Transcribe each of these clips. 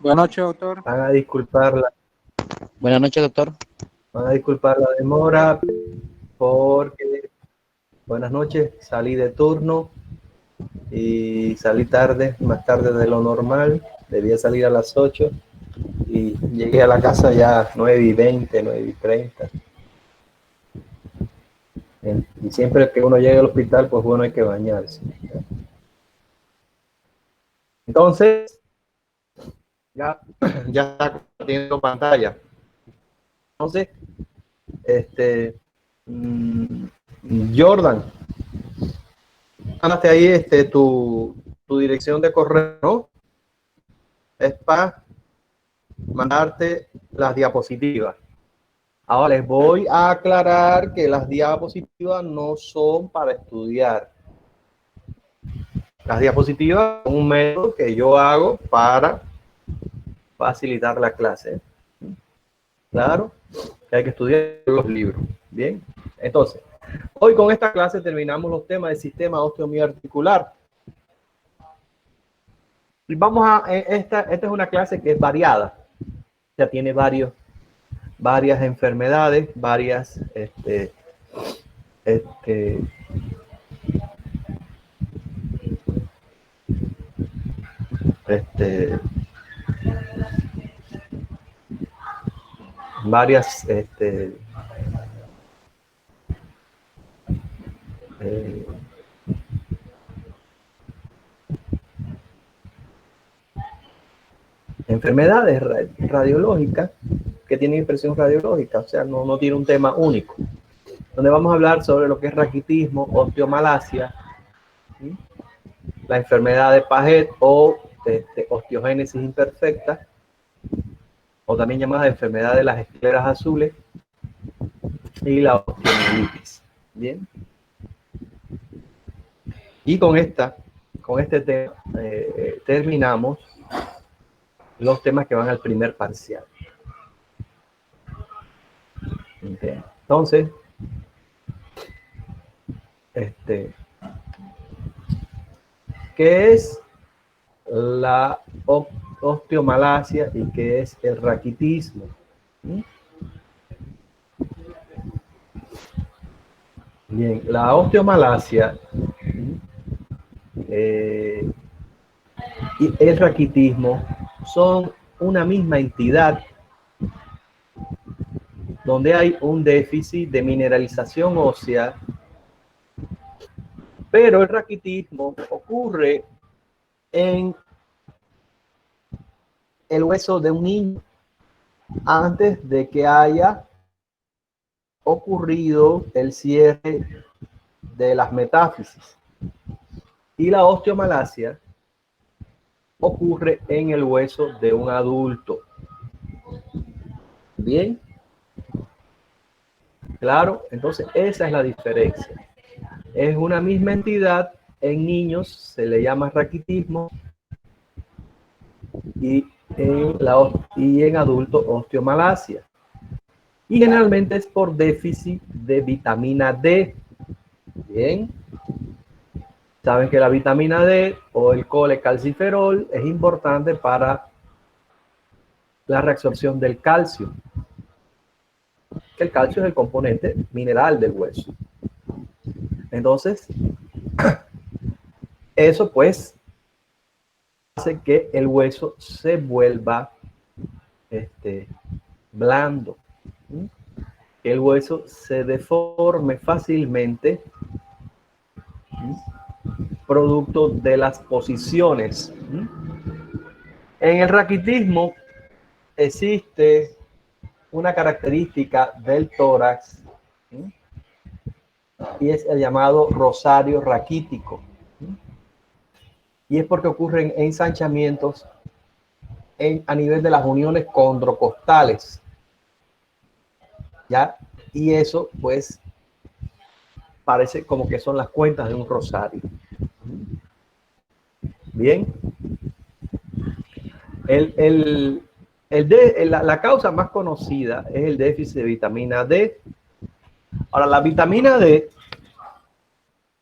Buenas noches, doctor. Van a disculpar la, Buenas noches, doctor. van a disculpar la demora porque, buenas noches, salí de turno y salí tarde, más tarde de lo normal. Debía salir a las 8 y llegué a la casa ya 9:20, 9:30. Y siempre que uno llega al hospital, pues bueno, hay que bañarse. Entonces, ya está compartiendo pantalla. Entonces, mm, Jordan, mandaste ahí tu dirección de correo, ¿no? Es para mandarte las diapositivas. Ahora les voy a aclarar que las diapositivas no son para estudiar. Las diapositivas son un método que yo hago para facilitar la clase. Claro, que hay que estudiar los libros. Bien, entonces, hoy con esta clase terminamos los temas del sistema osteomioarticular. Y vamos a, esta es una clase que es variada. Ya tiene varias enfermedades, varias varias enfermedades radiológicas que tienen impresión radiológica, o sea, no tiene un tema único. Donde vamos a hablar sobre lo que es raquitismo, osteomalacia, ¿sí? La enfermedad de Paget o osteogénesis imperfecta, o también llamada enfermedad de las escleras azules, y la osteomielitis. Bien. Y con este tema terminamos los temas que van al primer parcial. Okay. Entonces, ¿qué es la osteomalacia y qué es el raquitismo? Bien, la osteomalacia y el raquitismo son una misma entidad donde hay un déficit de mineralización ósea, pero el raquitismo ocurre en el hueso de un niño antes de que haya ocurrido el cierre de las metáfisis. Y la osteomalacia ocurre en el hueso de un adulto. Bien, claro, entonces esa es la diferencia. Es una misma entidad, en niños se le llama raquitismo y en adultos osteomalacia. Y generalmente es por déficit de vitamina D. Bien, saben que la vitamina D o el colecalciferol es importante para la reabsorción del calcio. El calcio es el componente mineral del hueso. Entonces, eso pues hace que el hueso se vuelva blando, que el hueso se deforme fácilmente, producto de las posiciones. En el raquitismo existe una característica del tórax y es el llamado rosario raquítico. Y es porque ocurren ensanchamientos a nivel de las uniones condrocostales. ¿Ya? Y eso, pues, parece como que son las cuentas de un rosario. Bien. La causa más conocida es el déficit de vitamina D. Ahora, la vitamina D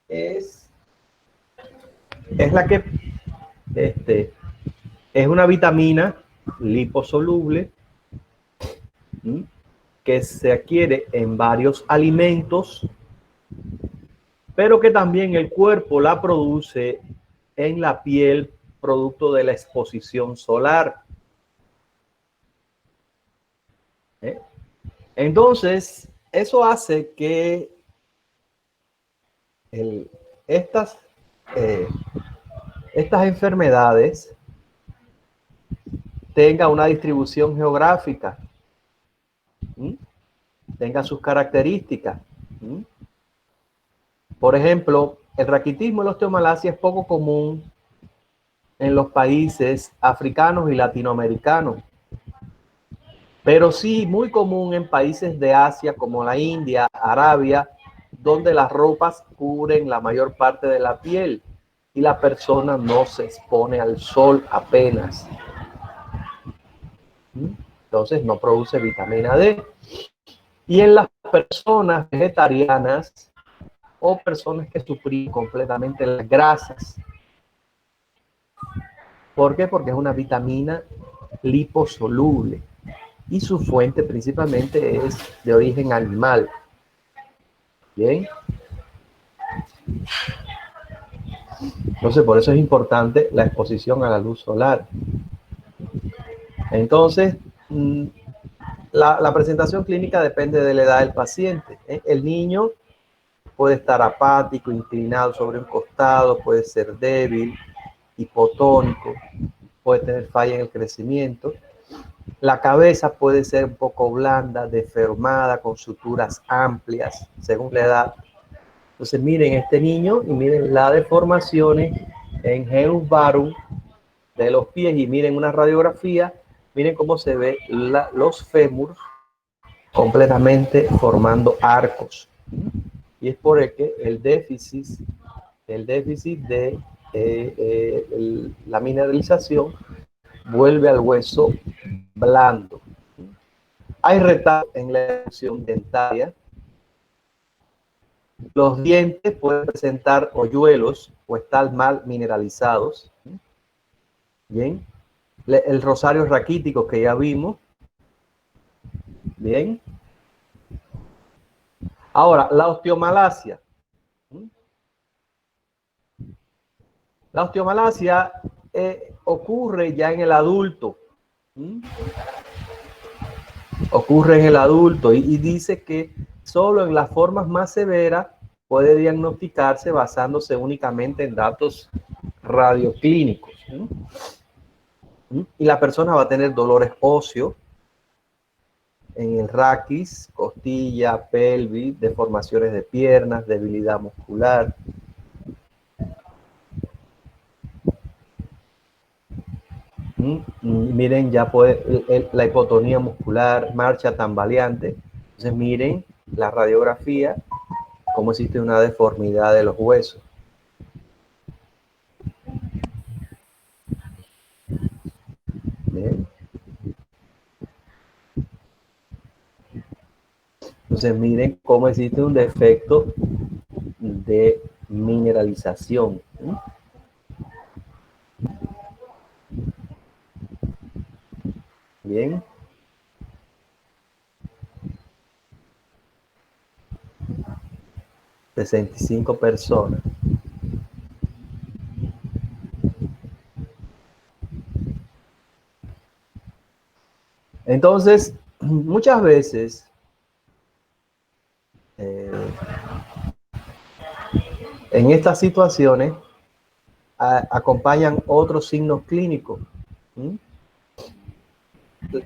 es la que es una vitamina liposoluble, que se adquiere en varios alimentos, pero que también el cuerpo la produce en la piel producto de la exposición solar. Entonces, eso hace que estas enfermedades tengan una distribución geográfica, tengan sus características. Por ejemplo, el raquitismo y la osteomalacia es poco común en los países africanos y latinoamericanos, pero sí muy común en países de Asia como la India, Arabia, donde las ropas cubren la mayor parte de la piel y la persona no se expone al sol apenas. Entonces no produce vitamina D. Y en las personas vegetarianas o personas que suprimen completamente las grasas. ¿Por qué? Porque es una vitamina liposoluble y su fuente principalmente es de origen animal. Bien. Entonces, por eso es importante la exposición a la luz solar. Entonces, la presentación clínica depende de la edad del paciente. El niño puede estar apático, inclinado sobre un costado, puede ser débil, hipotónico, puede tener falla en el crecimiento. La cabeza puede ser un poco blanda, deformada, con suturas amplias, según la edad. Entonces miren este niño y miren las deformaciones en genus varum de los pies y miren una radiografía, miren cómo se ve los fémurs completamente formando arcos. Y es por el que el déficit de la mineralización vuelve al hueso blando. Hay retardo en la evolución dentaria. Los dientes pueden presentar hoyuelos o estar mal mineralizados. Bien. El rosario raquítico que ya vimos. Bien. Ahora, la osteomalacia. La osteomalacia ocurre ya en el adulto. Ocurre en el adulto y dice que solo en las formas más severas puede diagnosticarse basándose únicamente en datos radioclínicos. Y la persona va a tener dolores óseos en el raquis, costilla, pelvis, deformaciones de piernas, debilidad muscular. Miren, ya puede la hipotonía muscular, marcha tambaleante. Entonces miren la radiografía, cómo existe una deformidad de los huesos. Bien. Entonces miren cómo existe un defecto de mineralización. Bien. $65 personas. Entonces, muchas veces en estas situaciones acompañan otros signos clínicos.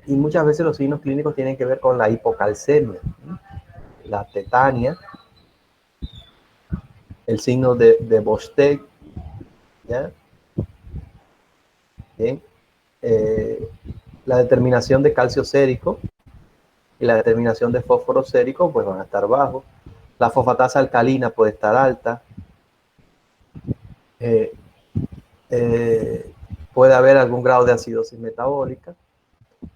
Y muchas veces los signos clínicos tienen que ver con la hipocalcemia, la tetania, el signo de Bostek, ¿ya? Bien. La determinación de calcio sérico y la determinación de fósforo sérico pues van a estar bajos. La fosfatasa alcalina puede estar alta. Puede haber algún grado de acidosis metabólica.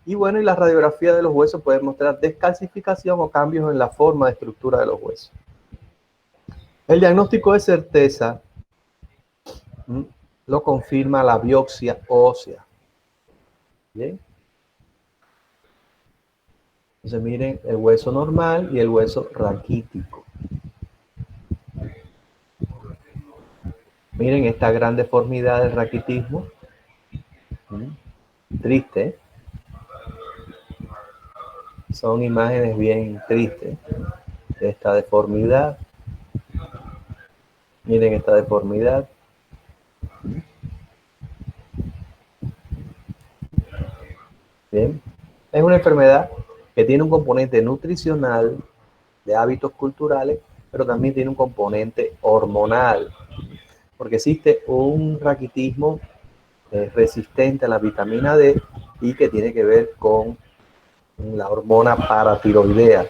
Y bueno, y la radiografía de los huesos puede mostrar descalcificación o cambios en la forma de estructura de los huesos. El diagnóstico de certeza lo confirma la biopsia ósea. Bien. Entonces miren el hueso normal y el hueso raquítico. Miren esta gran deformidad del raquitismo. Triste. Son imágenes bien tristes de esta deformidad. Miren esta deformidad. Bien. Es una enfermedad que tiene un componente nutricional, de hábitos culturales, pero también tiene un componente hormonal, porque existe un raquitismo resistente a la vitamina D y que tiene que ver con la hormona paratiroidea.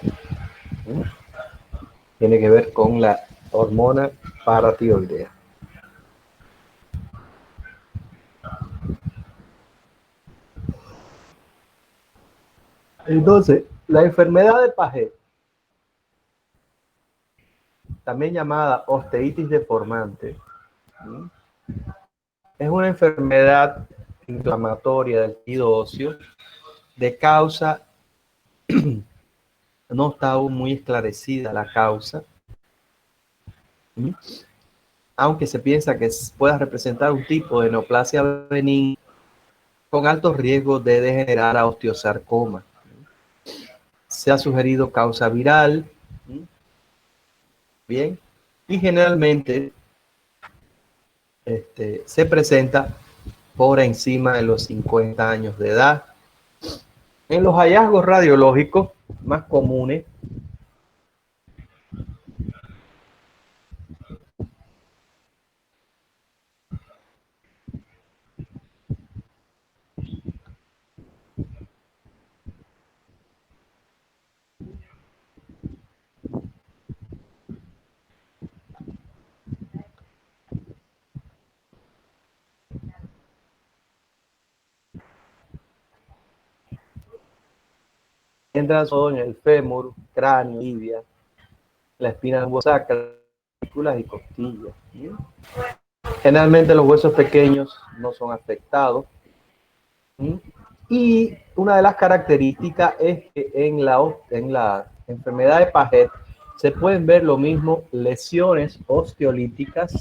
Tiene que ver con la hormona paratiroidea. Entonces, la enfermedad de Paget, también llamada osteitis deformante, es una enfermedad inflamatoria del tejido óseo de causa, no está aún muy esclarecida la causa, aunque se piensa que pueda representar un tipo de neoplasia benigna con altos riesgos de degenerar a osteosarcoma. Se ha sugerido causa viral, bien, y generalmente se presenta por encima de los 50 años de edad. En los hallazgos radiológicos más comunes, entran en el fémur, cráneo, tibia, la espina sacra, y costillas. Generalmente los huesos pequeños no son afectados. Y una de las características es que en la enfermedad de Paget se pueden ver lo mismo lesiones osteolíticas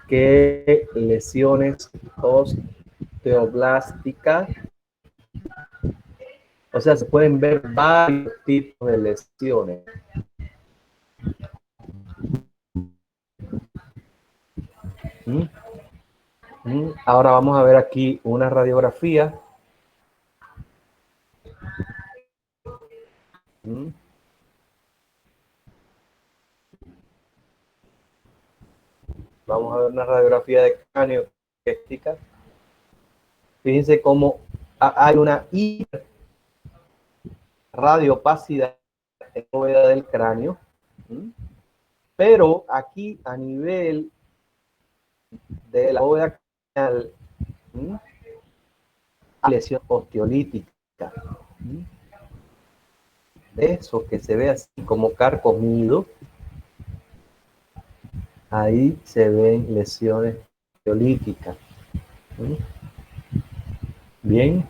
que lesiones osteoblásticas. O sea, se pueden ver varios tipos de lesiones. Ahora vamos a ver aquí una radiografía. Vamos a ver una radiografía de cráneo. Fíjense cómo hay una radioopacidad en la bóveda del cráneo. Pero aquí a nivel de la bóveda craneal, lesión osteolítica. Eso que se ve así como carcomido, ahí se ven lesiones osteolíticas. Bien.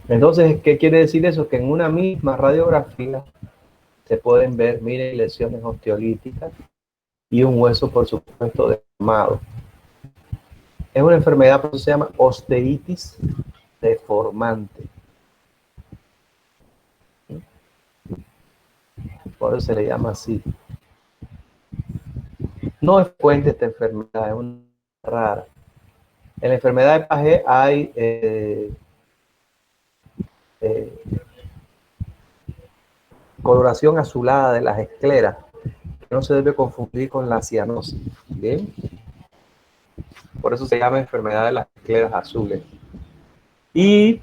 Entonces, ¿qué quiere decir eso? Que en una misma radiografía se pueden ver, miren, lesiones osteolíticas y un hueso, por supuesto, deformado. Es una enfermedad, por eso se llama osteitis deformante. Por eso se le llama así. No es frecuente esta enfermedad, es una rara. En la enfermedad de Paget hay coloración azulada de las escleras, que no se debe confundir con la cianosis. ¿Bien? Por eso se llama enfermedad de las escleras azules. Y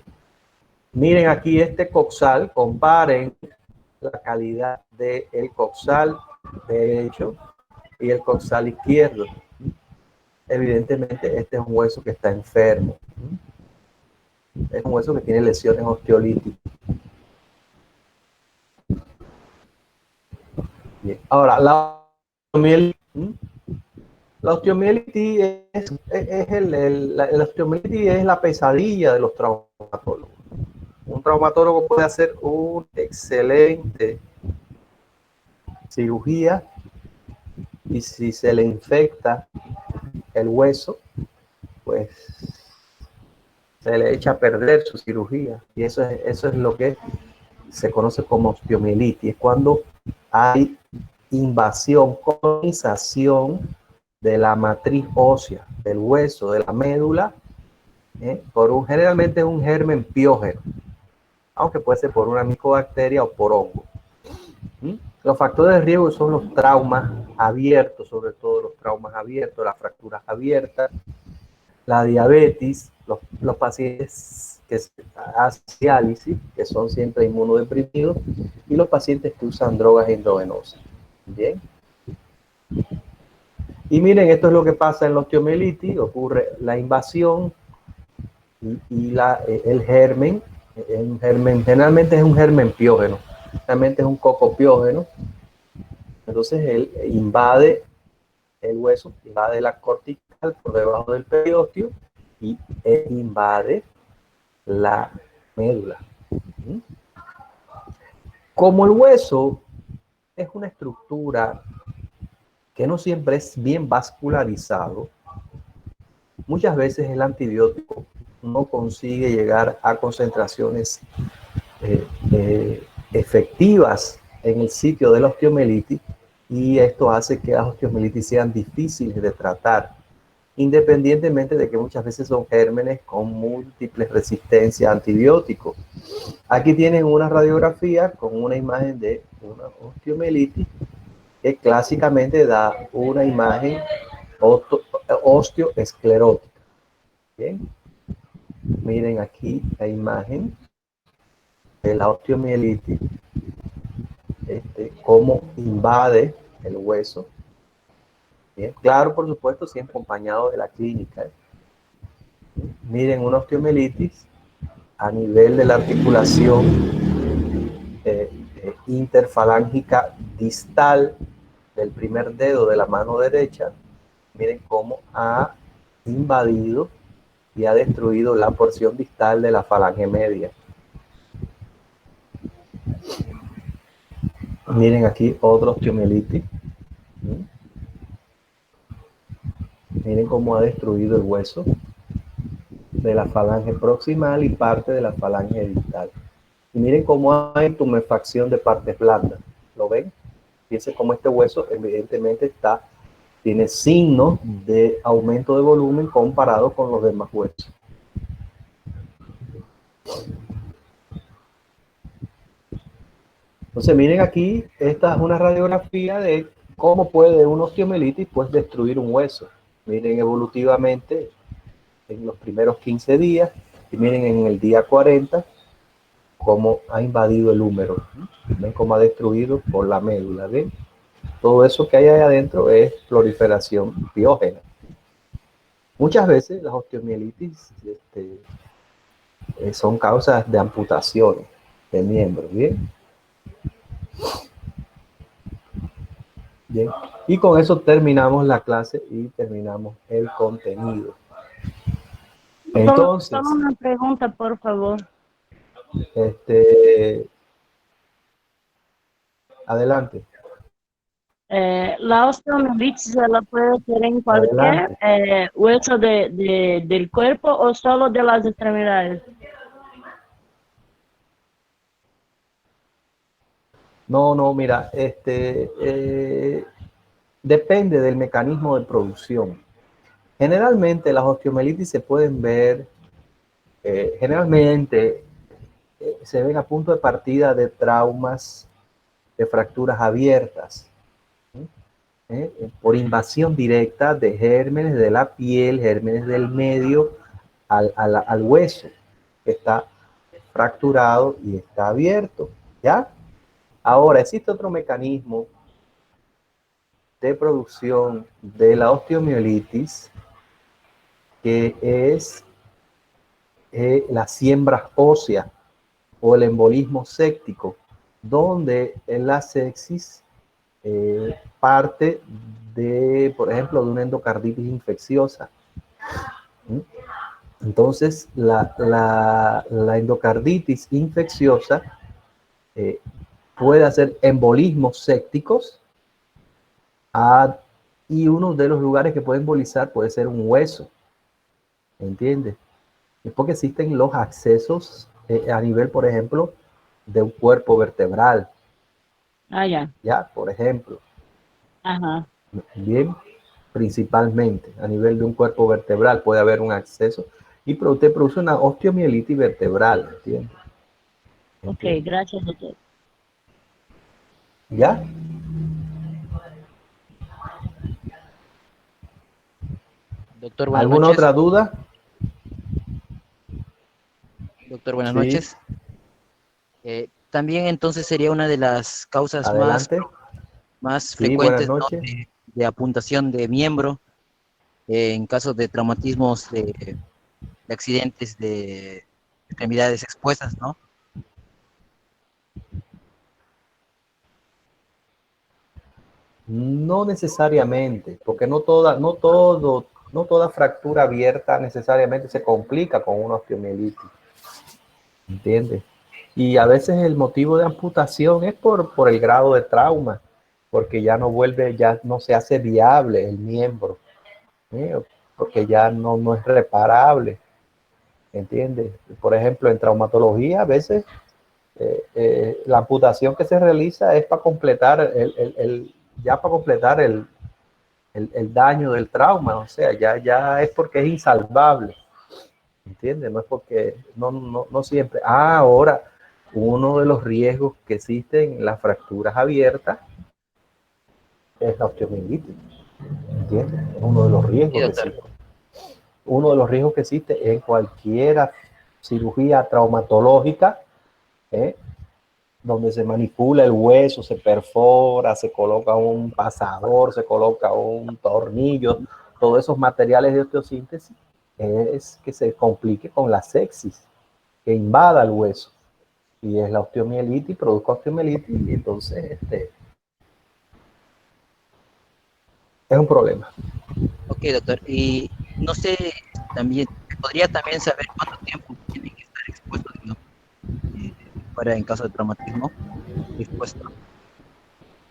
miren aquí este coxal, comparen la calidad del coxal derecho y el coxal izquierdo. Evidentemente este es un hueso que está enfermo. Es un hueso que tiene lesiones osteolíticas. Bien. Ahora, la osteomielitis la osteomielitis es la pesadilla de los traumatólogos. Un traumatólogo puede hacer una excelente cirugía y si se le infecta el hueso, pues se le echa a perder su cirugía. Y eso es lo que se conoce como osteomielitis. Es cuando hay invasión, colonización de la matriz ósea, del hueso, de la médula, generalmente es un germen piógeno, aunque puede ser por una micobacteria o por hongo. Los factores de riesgo son los traumas abiertos, sobre todo los traumas abiertos, las fracturas abiertas, la diabetes, los pacientes que hacen diálisis, que son siempre inmunodeprimidos, y los pacientes que usan drogas endovenosas. Bien. Y miren, esto es lo que pasa en la osteomielitis, ocurre la invasión y el germen, generalmente es un germen piógeno, realmente es un cocopiógeno. Entonces él invade el hueso, invade la cortical por debajo del periósteo y invade la médula. Como el hueso es una estructura que no siempre es bien vascularizado, muchas veces el antibiótico no consigue llegar a concentraciones efectivas en el sitio de la osteomielitis, y esto hace que las osteomielitis sean difíciles de tratar, independientemente de que muchas veces son gérmenes con múltiples resistencias a antibióticos. Aquí tienen una radiografía con una imagen de una osteomielitis que clásicamente da una imagen osteoesclerótica. Bien, miren aquí la imagen de la osteomielitis, cómo invade el hueso. Bien, claro, por supuesto, siempre acompañado de la clínica. Miren, una osteomielitis a nivel de la articulación interfalángica distal del primer dedo de la mano derecha. Miren cómo ha invadido y ha destruido la porción distal de la falange media. Miren aquí otra osteomielitis. Miren cómo ha destruido el hueso de la falange proximal y parte de la falange distal. Y miren cómo hay tumefacción de partes blandas. ¿Lo ven? Fíjense cómo este hueso evidentemente tiene signos de aumento de volumen comparado con los demás huesos. Entonces miren aquí, esta es una radiografía de cómo puede una osteomielitis pues destruir un hueso. Miren evolutivamente en los primeros 15 días y miren en el día 40 cómo ha invadido el húmero. Ven cómo ha destruido por la médula. ¿Ven? Todo eso que hay ahí adentro es proliferación piógena. Muchas veces las osteomielitis son causas de amputaciones de miembros. Bien. Bien. Y con eso terminamos la clase y terminamos el contenido. Entonces, solo una pregunta, por favor. Adelante. La osteomielitis se la puede tener en cualquier hueso del cuerpo o solo de las extremidades. No, mira, depende del mecanismo de producción. Generalmente las osteomielitis se pueden ver, se ven a punto de partida de traumas, de fracturas abiertas, por invasión directa de gérmenes de la piel, gérmenes del medio al hueso, que está fracturado y está abierto, ¿ya? Ahora, existe otro mecanismo de producción de la osteomielitis, que es la siembra ósea o el embolismo séptico, donde en la sepsis parte de, por ejemplo, de una endocarditis infecciosa. Entonces, la endocarditis infecciosa puede hacer embolismos sépticos y uno de los lugares que puede embolizar puede ser un hueso, ¿entiendes? Es porque existen los accesos a nivel, por ejemplo, de un cuerpo vertebral, Ah, ya. ¿ya? Por ejemplo, Ajá. bien, principalmente a nivel de un cuerpo vertebral puede haber un acceso y usted produce una osteomielitis vertebral, ¿entiendes? Ok, ¿Entiendes? gracias, doctor. ¿Ya? Doctor, buenas ¿Alguna noches. otra duda? Doctor, buenas Sí, noches. También entonces sería una de las causas adelante. más Sí, buenas frecuentes, ¿no? noches. de amputación de miembro en casos de traumatismos, de accidentes de extremidades expuestas, ¿no? No necesariamente, porque no toda fractura abierta necesariamente se complica con una osteomielitis, ¿entiendes? Y a veces el motivo de amputación es por el grado de trauma, porque ya no se hace viable el miembro, ¿eh? Porque ya no es reparable, ¿entiendes? Por ejemplo, en traumatología a veces la amputación que se realiza es para completar ya para completar el daño del trauma, o sea, ya es porque es insalvable, ¿entiendes? No es porque, no siempre. Ahora, uno de los riesgos que existen en las fracturas abiertas es la osteomielitis, ¿entiendes? Es uno de los Sí, riesgos que doctor. existe. Uno de los riesgos que existe en cualquier cirugía traumatológica, ¿eh? Donde se manipula el hueso, se perfora, se coloca un pasador, se coloca un tornillo, todos esos materiales de osteosíntesis, es que se complique con la sepsis, que invada el hueso. Y es la osteomielitis, produzca osteomielitis, y entonces es un problema. Ok, doctor. Y no sé, también, ¿podría también saber cuánto tiempo tiene que estar expuesto, digamos, fuera en caso de traumatismo, expuesto?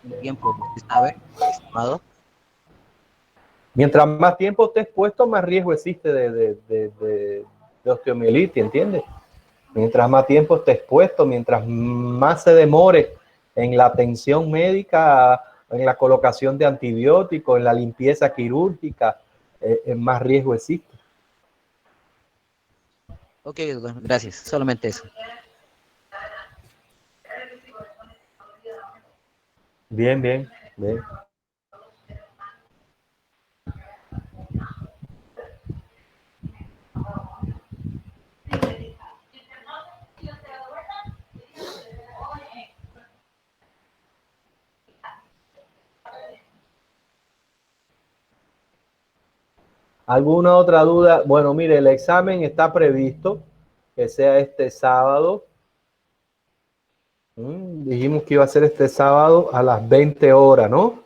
¿El tiempo, usted sabe, estimado? Mientras más tiempo esté expuesto, más riesgo existe de osteomielitis, ¿entiendes? Mientras más tiempo esté expuesto, mientras más se demore en la atención médica, en la colocación de antibióticos, en la limpieza quirúrgica, más riesgo existe. Ok, doctor, gracias. Solamente eso. Bien, bien, bien. ¿Alguna otra duda? Bueno, mire, el examen está previsto que sea este sábado. Dijimos que iba a ser este sábado a las 20 horas, ¿no?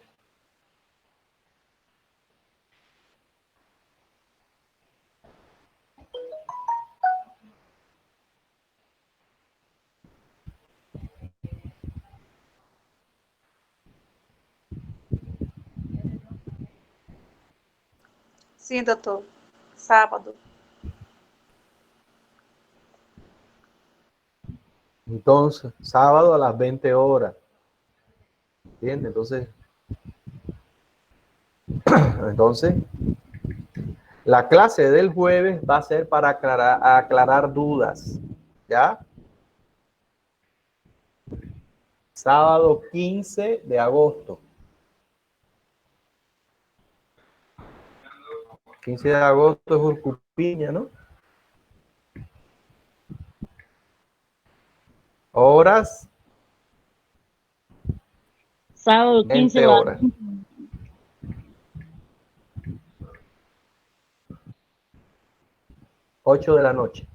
Sim, doutor. Sábado. Entonces, sábado a las 20 horas. ¿Entiendes? Entonces, la clase del jueves va a ser para aclarar dudas, ¿ya? Sábado 15 de agosto. 15 de agosto es Urcupiña, ¿no? Horas, Sábado 15 20 la... horas. 8 de la noche.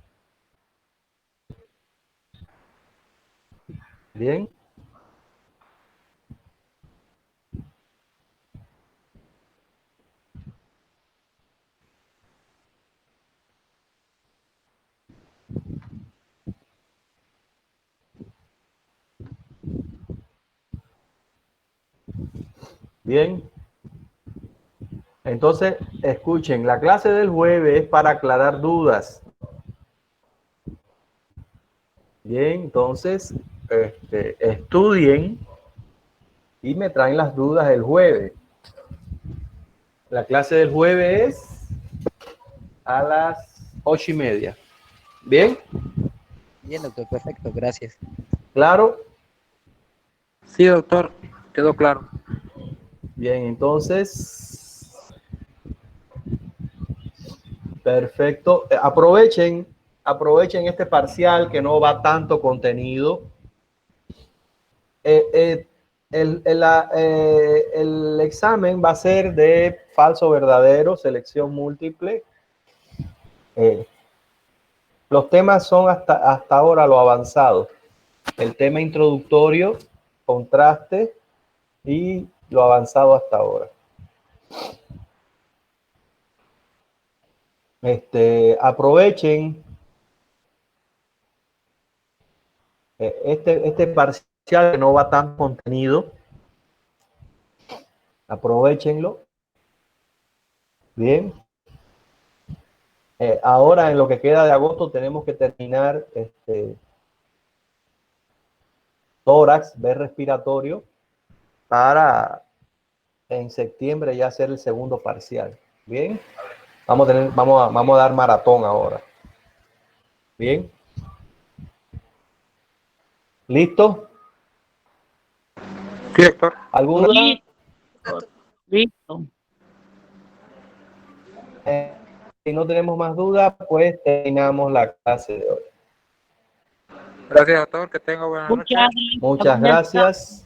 Bien. Bien. Entonces, escuchen, la clase del jueves es para aclarar dudas. Bien, entonces, estudien y me traen las dudas el jueves. La clase del jueves es a las 8:30. Bien, Bien, doctor, perfecto, gracias. claro. Sí, doctor, quedó claro. Bien, entonces, perfecto. Aprovechen este parcial que no va tanto contenido. El examen va a ser de falso verdadero, selección múltiple. Los temas son hasta ahora lo avanzado. El tema introductorio, contraste y lo avanzado hasta ahora. Aprovechen este parcial que no va tan contenido. Aprovechenlo. Bien. Ahora en lo que queda de agosto tenemos que terminar tórax, ver respiratorio, para en septiembre ya hacer el segundo parcial. Bien. Vamos a dar maratón ahora. Bien. ¿Listo? Sí, doctor. ¿Alguna? Listo. Si no tenemos más dudas, pues terminamos la clase de hoy. Gracias, doctor. Que tenga buena noche. Muchas gracias.